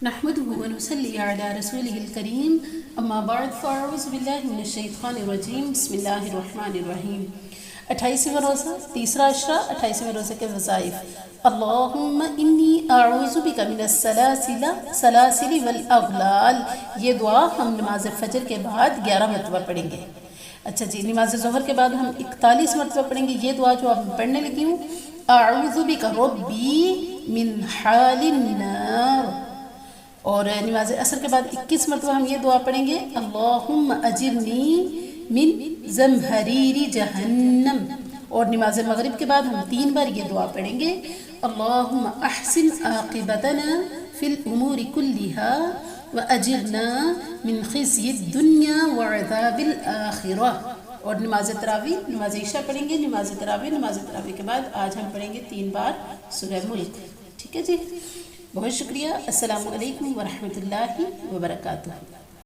نحمده ونصلي على رسوله الكريم اما بعد فاعوذ باللہ من الشیطان الرجیم بسم اللہ الرحمن الرحیم 28واں روزہ تیسرا عشرہ 28ویں روزے کے وظائف اللہم انی اعوذ بک من السلاسل والاغلال. یہ دعا ہم نماز فجر کے بعد 11 مرتبہ پڑھیں گے. اچھا جی، نماز ظہر کے بعد ہم 41 مرتبہ پڑھیں گے. یہ دعا جو آپ پڑھنے لگی ہوں، اعوذ بک ربی من حال النار. اور نماز عصر کے بعد 21 مرتبہ ہم یہ دعا پڑھیں گے، اللہم اجرنی من زمہریر جہنم. اور نماز مغرب کے بعد ہم 3 بار یہ دعا پڑھیں گے، اللہم احسن عاقبتنا فی الامور کلها واجرنا من خزی الدنیا وعذاب الآخرہ. اور نماز تراویح، نماز عشاء پڑھیں گے، نماز تراویح کے بعد آج ہم پڑھیں گے 3 بار سورہ ملک. ٹھیک ہے جی، بہت شکریہ. السلام علیکم ورحمۃ اللہ وبرکاتہ.